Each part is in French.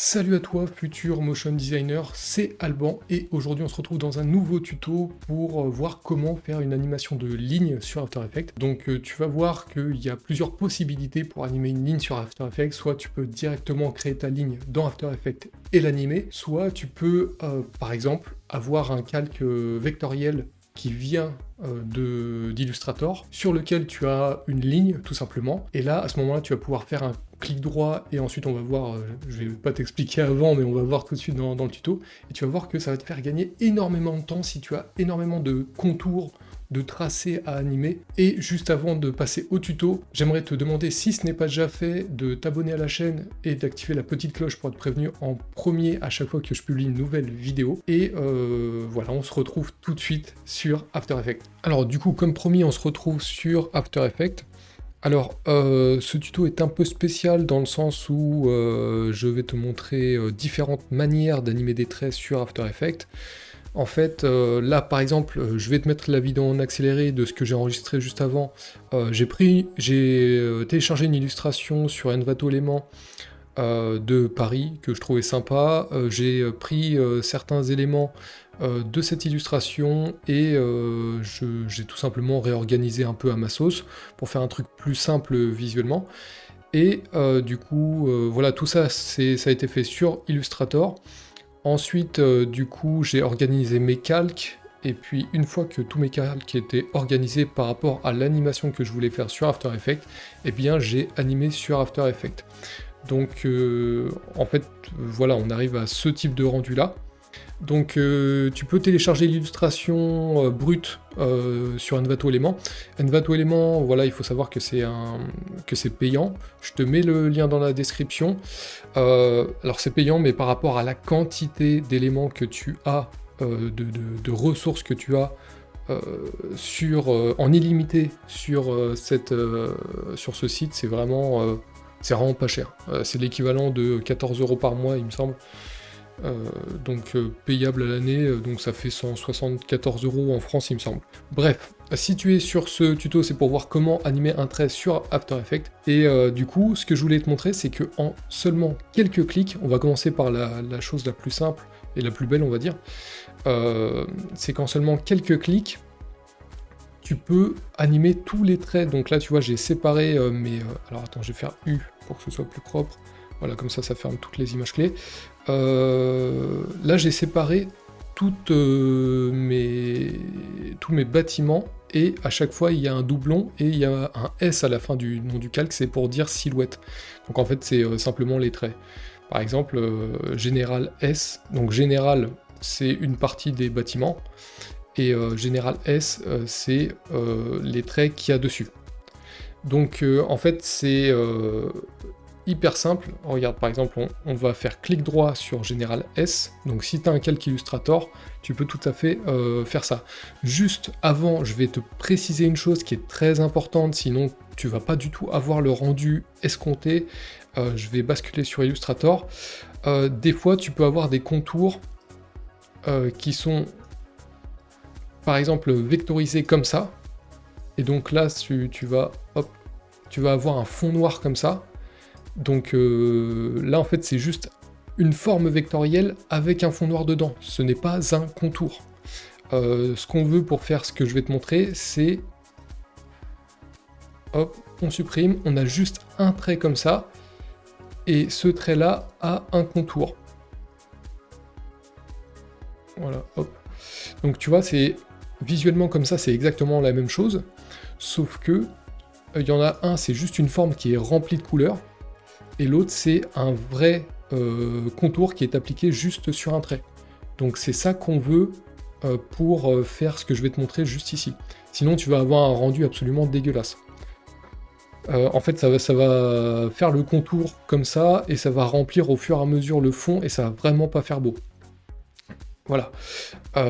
Salut à toi, futur motion designer, c'est Alban et aujourd'hui on se retrouve dans un nouveau tuto pour voir comment faire une animation de ligne sur After Effects. Donc tu vas voir qu'il y a plusieurs possibilités pour animer une ligne sur After Effects, soit tu peux directement créer ta ligne dans After Effects et l'animer, soit tu peux par exemple avoir un calque vectoriel qui vient d'Illustrator, sur lequel tu as une ligne tout simplement, et là à ce moment-là tu vas pouvoir faire un clic droit et ensuite on va voir, je vais pas t'expliquer avant mais on va voir tout de suite dans le tuto, et tu vas voir que ça va te faire gagner énormément de temps si tu as énormément de contours, de tracés à animer. Et juste avant de passer au tuto, j'aimerais te demander, si ce n'est pas déjà fait, de t'abonner à la chaîne et d'activer la petite cloche pour être prévenu en premier à chaque fois que je publie une nouvelle vidéo. Et voilà, on se retrouve tout de suite sur After Effects. Alors du coup, comme promis, on se retrouve sur After Effects. Alors, ce tuto est un peu spécial dans le sens où je vais te montrer différentes manières d'animer des traits sur After Effects. En fait, là par exemple, je vais te mettre la vidéo en accéléré de ce que j'ai enregistré juste avant. J'ai téléchargé une illustration sur Envato Element de Paris que je trouvais sympa. J'ai pris certains éléments de cette illustration et j'ai tout simplement réorganisé un peu à ma sauce pour faire un truc plus simple visuellement. Et du coup, voilà, tout ça, ça a été fait sur Illustrator. Ensuite, du coup, j'ai organisé mes calques, et puis une fois que tous mes calques étaient organisés par rapport à l'animation que je voulais faire sur After Effects, eh bien j'ai animé sur After Effects. Donc en fait, voilà, on arrive à ce type de rendu là. Donc tu peux télécharger l'illustration brute sur Envato Element. Envato Element, voilà, il faut savoir que c'est payant. Je te mets le lien dans la description. Alors c'est payant, mais par rapport à la quantité d'éléments que tu as, de ressources que tu as en illimité sur ce site, c'est vraiment pas cher. C'est l'équivalent de 14 € par mois, il me semble. Donc payable à l'année, donc ça fait 174 € en France, il me semble. Bref, si tu es sur ce tuto, c'est pour voir comment animer un trait sur After Effects. Et du coup, ce que je voulais te montrer, c'est que en seulement quelques clics, on va commencer par la chose la plus simple et la plus belle, on va dire, c'est qu'en seulement quelques clics, tu peux animer tous les traits. Donc là, tu vois, j'ai séparé alors attends, je vais faire U pour que ce soit plus propre. Voilà, comme ça ferme toutes les images clés. Là, j'ai séparé tous mes bâtiments, et à chaque fois, il y a un doublon, et il y a un S à la fin du nom du calque, c'est pour dire silhouette. Donc en fait, c'est simplement les traits. Par exemple, Général S, donc Général, c'est une partie des bâtiments, et Général S, c'est les traits qu'il y a dessus. Donc en fait, c'est hyper simple. Regarde, par exemple, on va faire clic droit sur Général S. Donc si tu as un calque Illustrator, tu peux tout à fait faire ça. Juste avant, je vais te préciser une chose qui est très importante, sinon tu vas pas du tout avoir le rendu escompté. Je vais basculer sur Illustrator. Des fois, tu peux avoir des contours qui sont, par exemple, vectorisés comme ça. Et donc là, tu vas avoir un fond noir comme ça. Donc là, en fait, c'est juste une forme vectorielle avec un fond noir dedans. Ce n'est pas un contour. Ce qu'on veut pour faire ce que je vais te montrer, c'est... Hop, on supprime, on a juste un trait comme ça, et ce trait-là a un contour. Voilà, hop. Donc tu vois, c'est visuellement comme ça, c'est exactement la même chose, sauf que il y en a un, c'est juste une forme qui est remplie de couleurs, et l'autre, c'est un vrai contour qui est appliqué juste sur un trait. Donc c'est ça qu'on veut pour faire ce que je vais te montrer juste ici. Sinon, tu vas avoir un rendu absolument dégueulasse. En fait, ça va faire le contour comme ça, et ça va remplir au fur et à mesure le fond, et ça va vraiment pas faire beau. Voilà.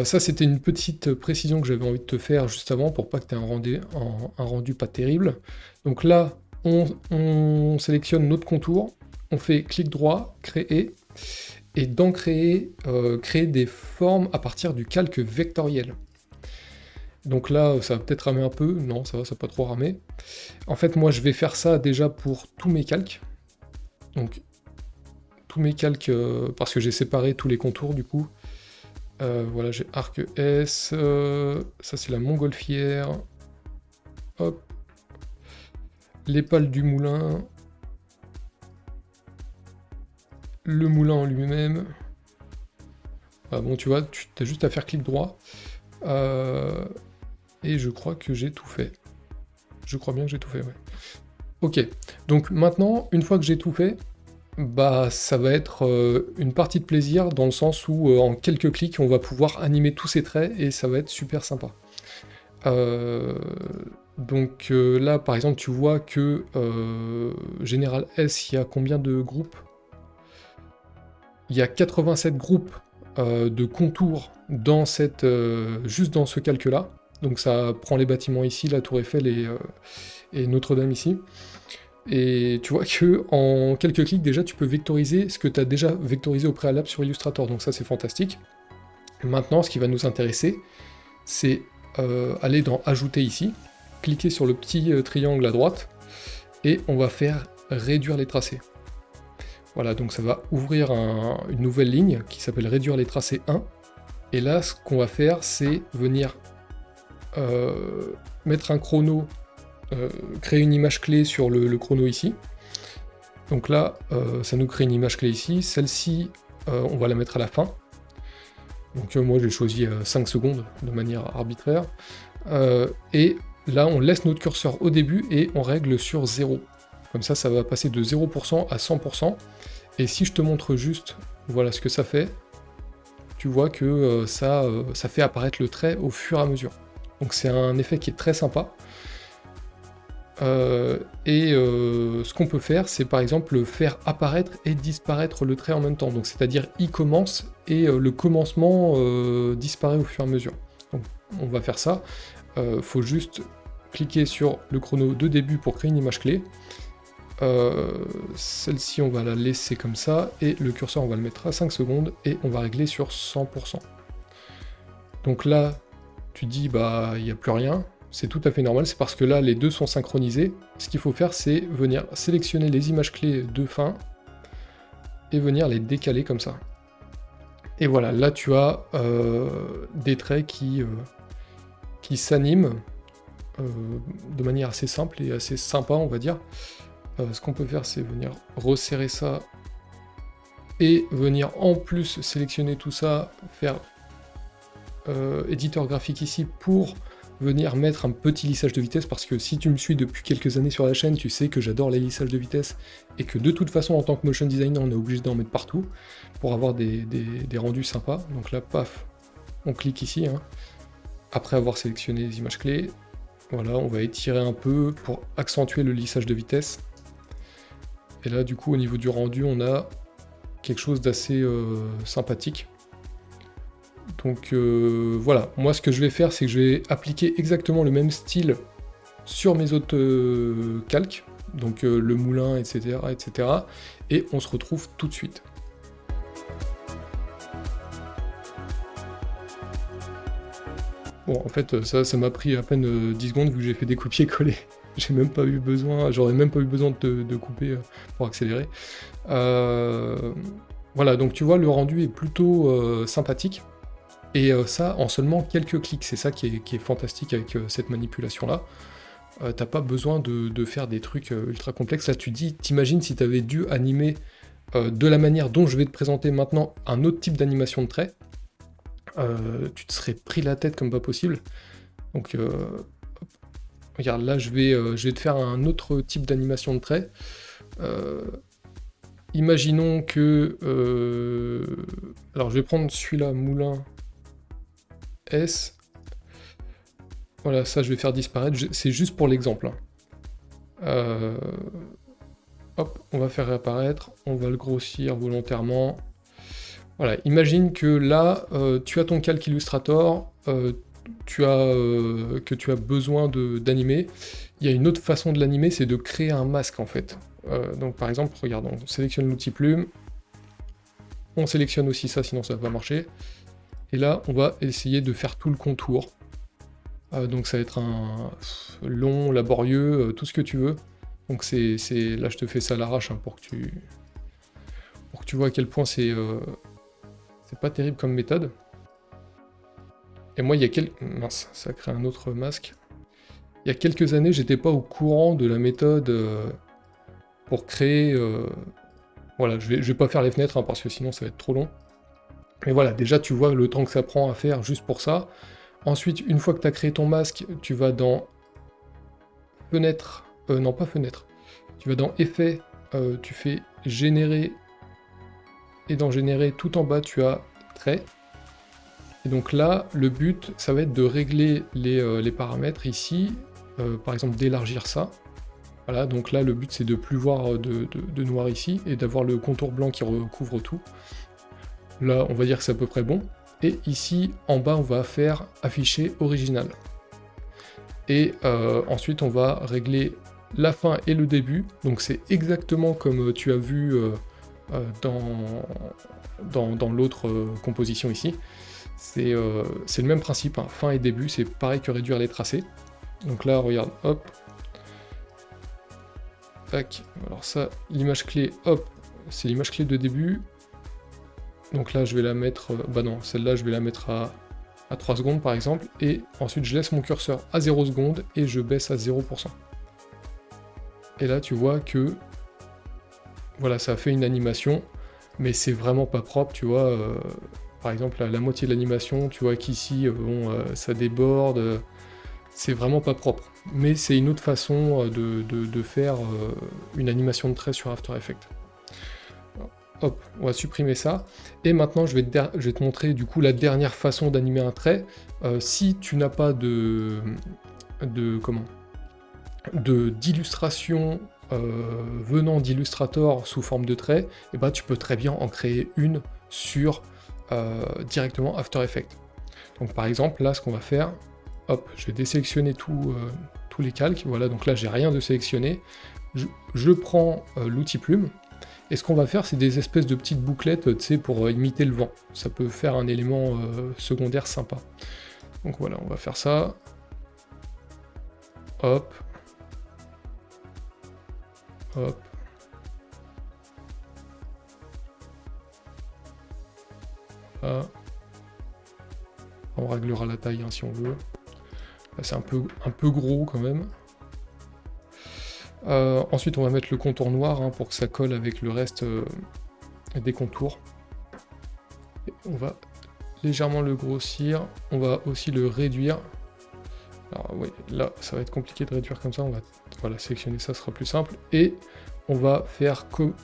Ça, c'était une petite précision que j'avais envie de te faire juste avant, pour pas que tu aies un rendu pas terrible. Donc là, on sélectionne notre contour, on fait clic droit, créer, et dans créer, créer des formes à partir du calque vectoriel. Donc là, ça va peut-être ramer un peu, non, ça va pas trop ramer. En fait, moi, je vais faire ça déjà pour tous mes calques. Donc, tous mes calques, parce que j'ai séparé tous les contours du coup. Voilà, j'ai arc S, ça c'est la montgolfière, hop, les pales du moulin, le moulin en lui-même. Ah, bon, tu vois, tu as juste à faire clic droit. Et je crois que j'ai tout fait. Je crois bien que j'ai tout fait, ouais. Ok, donc maintenant, une fois que j'ai tout fait, bah ça va être une partie de plaisir dans le sens où en quelques clics, on va pouvoir animer tous ces traits et ça va être super sympa. Donc là, par exemple, tu vois que Général S, il y a combien de groupes? Il y a 87 groupes de contours dans cette, juste dans ce calque-là. Donc ça prend les bâtiments ici, la Tour Eiffel et Notre-Dame ici. Et tu vois que en quelques clics déjà tu peux vectoriser ce que tu as déjà vectorisé au préalable sur Illustrator, donc ça c'est fantastique. Maintenant ce qui va nous intéresser, c'est aller dans Ajouter ici, cliquer sur le petit triangle à droite, et on va faire réduire les tracés. Voilà, donc ça va ouvrir une nouvelle ligne qui s'appelle Réduire les tracés 1, et là ce qu'on va faire c'est venir mettre un chrono, créer une image clé sur le chrono ici. Donc là, ça nous crée une image clé ici. Celle-ci, on va la mettre à la fin. Donc moi, j'ai choisi 5 secondes de manière arbitraire. Et là, on laisse notre curseur au début et on règle sur 0. Comme ça va passer de 0% à 100%. Et si je te montre juste, voilà ce que ça fait, tu vois que ça fait apparaître le trait au fur et à mesure. Donc c'est un effet qui est très sympa. Ce qu'on peut faire, c'est par exemple faire apparaître et disparaître le trait en même temps. Donc c'est-à-dire il commence et le commencement disparaît au fur et à mesure. Donc on va faire ça. Faut juste cliquer sur le chrono de début pour créer une image clé. Celle-ci on va la laisser comme ça et le curseur on va le mettre à 5 secondes et on va régler sur 100%. Donc là tu dis bah il n'y a plus rien. C'est tout à fait normal, c'est parce que là, les deux sont synchronisés. Ce qu'il faut faire, c'est venir sélectionner les images clés de fin et venir les décaler comme ça. Et voilà, là tu as des traits qui s'animent de manière assez simple et assez sympa, on va dire. Ce qu'on peut faire, c'est venir resserrer ça et venir en plus sélectionner tout ça, faire éditeur graphique ici pour venir mettre un petit lissage de vitesse, parce que si tu me suis depuis quelques années sur la chaîne, tu sais que j'adore les lissages de vitesse, et que de toute façon, en tant que motion designer, on est obligé d'en mettre partout, pour avoir des rendus sympas. Donc là, paf, on clique ici, hein. Après avoir sélectionné les images clés, voilà, on va étirer un peu pour accentuer le lissage de vitesse. Et là, du coup, au niveau du rendu, on a quelque chose d'assez sympathique. Donc voilà, moi ce que je vais faire, c'est que je vais appliquer exactement le même style sur mes autres calques, donc le moulin, etc., etc. Et on se retrouve tout de suite. Bon, en fait, ça m'a pris à peine 10 secondes vu que j'ai fait des copier-coller. J'ai même pas eu besoin, j'aurais même pas eu besoin de couper pour accélérer. Voilà, donc tu vois, le rendu est plutôt sympathique. Et ça en seulement quelques clics, c'est ça qui est fantastique avec cette manipulation-là. T'as pas besoin de faire des trucs ultra complexes. Là tu t'imagines si tu avais dû animer de la manière dont je vais te présenter maintenant un autre type d'animation de trait, tu te serais pris la tête comme pas possible. Donc regarde, là je vais te faire un autre type d'animation de trait. Imaginons que... alors je vais prendre celui-là, moulin S. Voilà, ça je vais faire disparaître, c'est juste pour l'exemple. Hein. Hop, on va faire réapparaître, on va le grossir volontairement. Voilà, imagine que là, tu as ton calque Illustrator, que tu as besoin d'animer. Il y a une autre façon de l'animer, c'est de créer un masque en fait. Donc par exemple, regarde, on sélectionne l'outil plume, on sélectionne aussi ça, sinon ça va pas marcher. Et là, on va essayer de faire tout le contour. Donc ça va être un long, laborieux, tout ce que tu veux. Donc là, je te fais ça à l'arrache hein, pour que tu vois à quel point c'est pas terrible comme méthode. Et moi, il y a quelques... Mince, ça crée un autre masque. Il y a quelques années, j'étais pas au courant de la méthode pour créer... Voilà, je vais pas faire les fenêtres, hein, parce que sinon ça va être trop long. Mais voilà, déjà, tu vois le temps que ça prend à faire juste pour ça. Ensuite, une fois que tu as créé ton masque, tu vas dans... Fenêtre... non, pas fenêtre. Tu vas dans Effet, tu fais Générer... Et dans Générer, tout en bas, tu as Trait. Et donc là, le but, ça va être de régler les paramètres ici, par exemple d'élargir ça. Voilà, donc là, le but, c'est de plus voir de noir ici, et d'avoir le contour blanc qui recouvre tout. Là, on va dire que c'est à peu près bon. Et ici, en bas, on va faire afficher original. Et ensuite, on va régler la fin et le début. Donc c'est exactement comme tu as vu dans l'autre composition ici. C'est le même principe, hein. Fin et début, c'est pareil que réduire les tracés. Donc là, regarde, hop. Tac, alors ça, l'image clé, hop, c'est l'image clé de début. Donc là, je vais la mettre... bah non, celle-là, je vais la mettre à 3 secondes, par exemple. Et ensuite, je laisse mon curseur à 0 secondes et je baisse à 0%. Et là, tu vois que... Voilà, ça a fait une animation, mais c'est vraiment pas propre, tu vois. Par exemple, la moitié de l'animation, tu vois qu'ici, bon, ça déborde. C'est vraiment pas propre. Mais c'est une autre façon de faire une animation de trait sur After Effects. Hop, on va supprimer ça. Et maintenant, je vais te montrer du coup la dernière façon d'animer un trait. Si tu n'as pas d'illustration venant d'Illustrator sous forme de trait, et ben tu peux très bien en créer une sur directement After Effects. Donc par exemple, là, ce qu'on va faire, hop, je vais désélectionner tous les calques. Voilà, donc là, j'ai rien de sélectionné. Je prends l'outil plume. Et ce qu'on va faire, c'est des espèces de petites bouclettes, tu sais, pour imiter le vent. Ça peut faire un élément secondaire sympa. Donc voilà, on va faire ça. Hop. Hop. Là. On réglera la taille hein, si on veut. Là, c'est un peu gros quand même. Ensuite, on va mettre le contour noir hein, pour que ça colle avec le reste des contours. Et on va légèrement le grossir. On va aussi le réduire. Alors oui, là, ça va être compliqué de réduire comme ça. On va voilà, sélectionner ça, ce sera plus simple. Et on va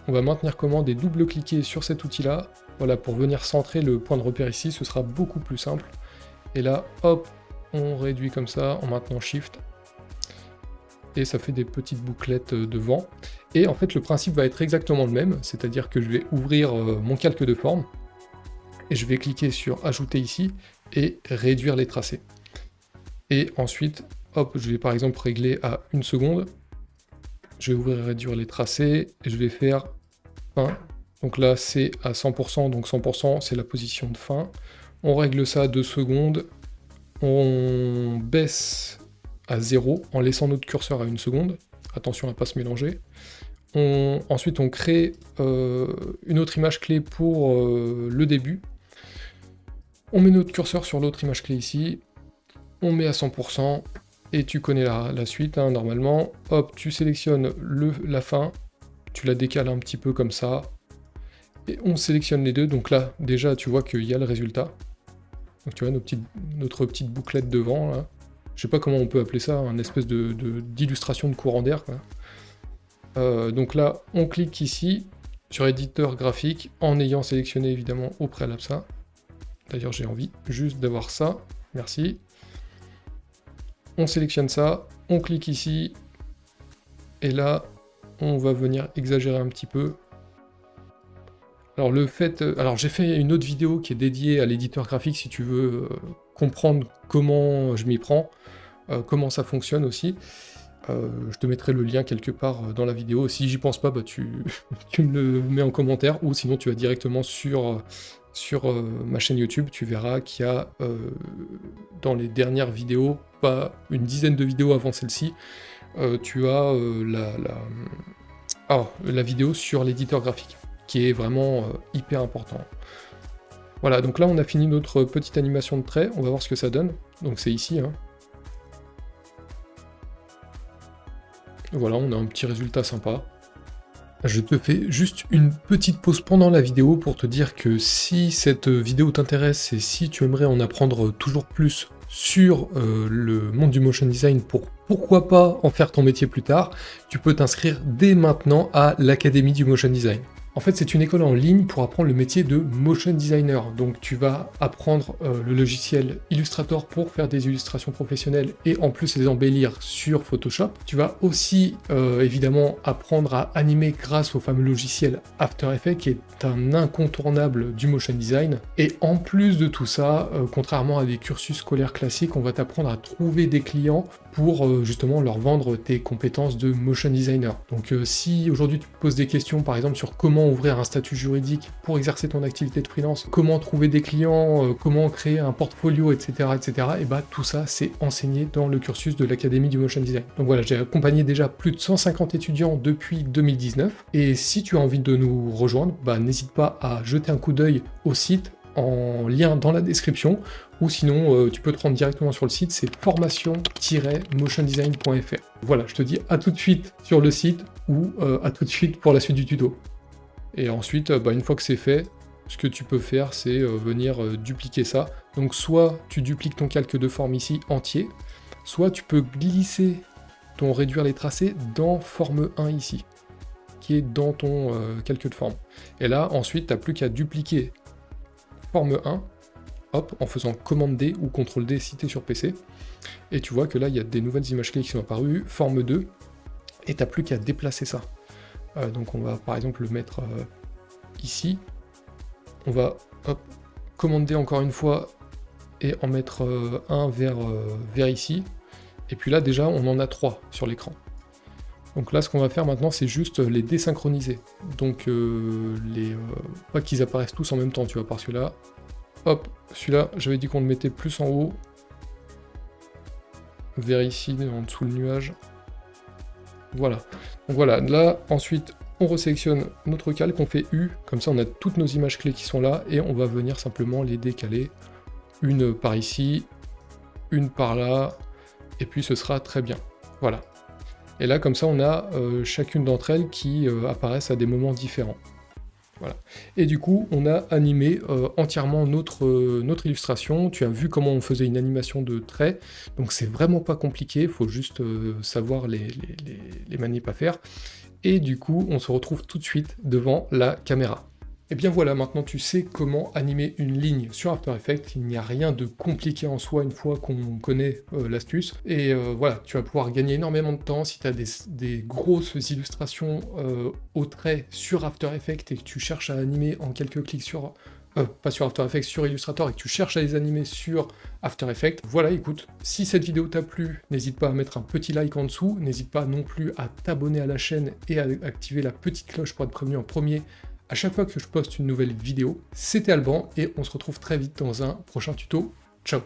maintenir commande et double-cliquer sur cet outil-là. Voilà, pour venir centrer le point de repère ici, ce sera beaucoup plus simple. Et là, hop, on réduit comme ça en maintenant Shift. Et ça fait des petites bouclettes de vent. Et en fait, le principe va être exactement le même, c'est-à-dire que je vais ouvrir mon calque de forme, et je vais cliquer sur Ajouter ici, et réduire les tracés. Et ensuite, hop, je vais par exemple régler à 1 seconde, je vais ouvrir et réduire les tracés, et je vais faire fin. Donc là, c'est à 100%, donc 100%, c'est la position de fin. On règle ça à 2 secondes, on baisse à 0 en laissant notre curseur à 1 seconde. Attention à ne pas se mélanger. Ensuite, on crée une autre image clé pour le début. On met notre curseur sur l'autre image clé ici. On met à 100%. Et tu connais la suite, hein, normalement. Hop, tu sélectionnes la fin. Tu la décales un petit peu comme ça. Et on sélectionne les deux. Donc là, déjà, tu vois qu'il y a le résultat. Donc tu vois notre petite bouclette devant, là. Je sais pas comment on peut appeler ça, une espèce d'illustration de courant d'air. Donc là, on clique ici sur éditeur graphique en ayant sélectionné évidemment au préalable ça. D'ailleurs, j'ai envie juste d'avoir ça. Merci. On sélectionne ça, on clique ici. Et là, on va venir exagérer un petit peu. Alors j'ai fait une autre vidéo qui est dédiée à l'éditeur graphique si tu veux comprendre comment je m'y prends, comment ça fonctionne aussi. Je te mettrai le lien quelque part dans la vidéo. Si j'y pense pas, bah tu me le mets en commentaire, ou sinon tu vas directement sur ma chaîne YouTube, tu verras qu'il y a dans les dernières vidéos, pas une dizaine de vidéos avant celle-ci, tu as la vidéo sur l'éditeur graphique. qui est vraiment hyper important. Voilà, donc là on a fini notre petite animation de trait, on va voir ce que ça donne. Donc c'est ici, hein. Voilà, on a un petit résultat sympa. Je te fais juste une petite pause pendant la vidéo pour te dire que si cette vidéo t'intéresse et si tu aimerais en apprendre toujours plus sur le monde du motion design pour pourquoi pas en faire ton métier plus tard, tu peux t'inscrire dès maintenant à l'Académie du Motion Design. En fait, c'est une école en ligne pour apprendre le métier de motion designer. Donc tu vas apprendre le logiciel Illustrator pour faire des illustrations professionnelles et en plus les embellir sur Photoshop. Tu vas aussi évidemment apprendre à animer grâce au fameux logiciel After Effects qui est un incontournable du motion design. Et en plus de tout ça, contrairement à des cursus scolaires classiques, on va t'apprendre à trouver des clients pour justement leur vendre tes compétences de motion designer. Donc si aujourd'hui tu te poses des questions par exemple sur comment ouvrir un statut juridique pour exercer ton activité de freelance, comment trouver des clients, comment créer un portfolio, etc., et bah tout ça c'est enseigné dans le cursus de l'Académie du Motion Design. Donc voilà, j'ai accompagné déjà plus de 150 étudiants depuis 2019, et si tu as envie de nous rejoindre, bah n'hésite pas à jeter un coup d'œil au site en lien dans la description, ou sinon tu peux te rendre directement sur le site, c'est formation-motiondesign.fr. Voilà, je te dis à tout de suite sur le site, ou à tout de suite pour la suite du tuto. Et ensuite, une fois que c'est fait, ce que tu peux faire, c'est venir dupliquer ça. Donc soit tu dupliques ton calque de forme ici entier, soit tu peux glisser ton réduire les tracés dans forme 1 ici, qui est dans ton calque de forme. Et là, ensuite, tu n'as plus qu'à dupliquer forme 1, hop, en faisant commande D ou CTRL D si tu es sur PC. Et tu vois que là, il y a des nouvelles images clés qui sont apparues, forme 2, et tu n'as plus qu'à déplacer ça. Donc on va par exemple le mettre ici. On va commander encore une fois et en mettre un vers ici. Et puis là déjà on en a 3 sur l'écran. Donc là ce qu'on va faire maintenant c'est juste les désynchroniser. Donc pas qu'ils apparaissent tous en même temps, tu vois, parce que là, hop, celui-là j'avais dit qu'on le mettait plus en haut. Vers ici, en dessous le nuage. Voilà. Donc voilà, là, ensuite, on resélectionne notre calque, on fait U, comme ça on a toutes nos images clés qui sont là, et on va venir simplement les décaler, une par ici, une par là, et puis ce sera très bien. Voilà. Et là, comme ça, on a chacune d'entre elles qui apparaissent à des moments différents. Voilà. Et du coup, on a animé entièrement notre illustration. Tu as vu comment on faisait une animation de traits, donc c'est vraiment pas compliqué, il faut juste savoir les manips à faire. Et du coup, on se retrouve tout de suite devant la caméra. Et bien voilà, maintenant tu sais comment animer une ligne sur After Effects, il n'y a rien de compliqué en soi une fois qu'on connaît l'astuce. Et voilà, tu vas pouvoir gagner énormément de temps si tu as des grosses illustrations au trait sur After Effects et que tu cherches à animer en quelques clics sur... pas sur After Effects, sur Illustrator, et que tu cherches à les animer sur After Effects. Voilà, écoute, si cette vidéo t'a plu, n'hésite pas à mettre un petit like en dessous, n'hésite pas non plus à t'abonner à la chaîne et à activer la petite cloche pour être prévenu en premier à chaque fois que je poste une nouvelle vidéo. C'était Alban, et on se retrouve très vite dans un prochain tuto. Ciao!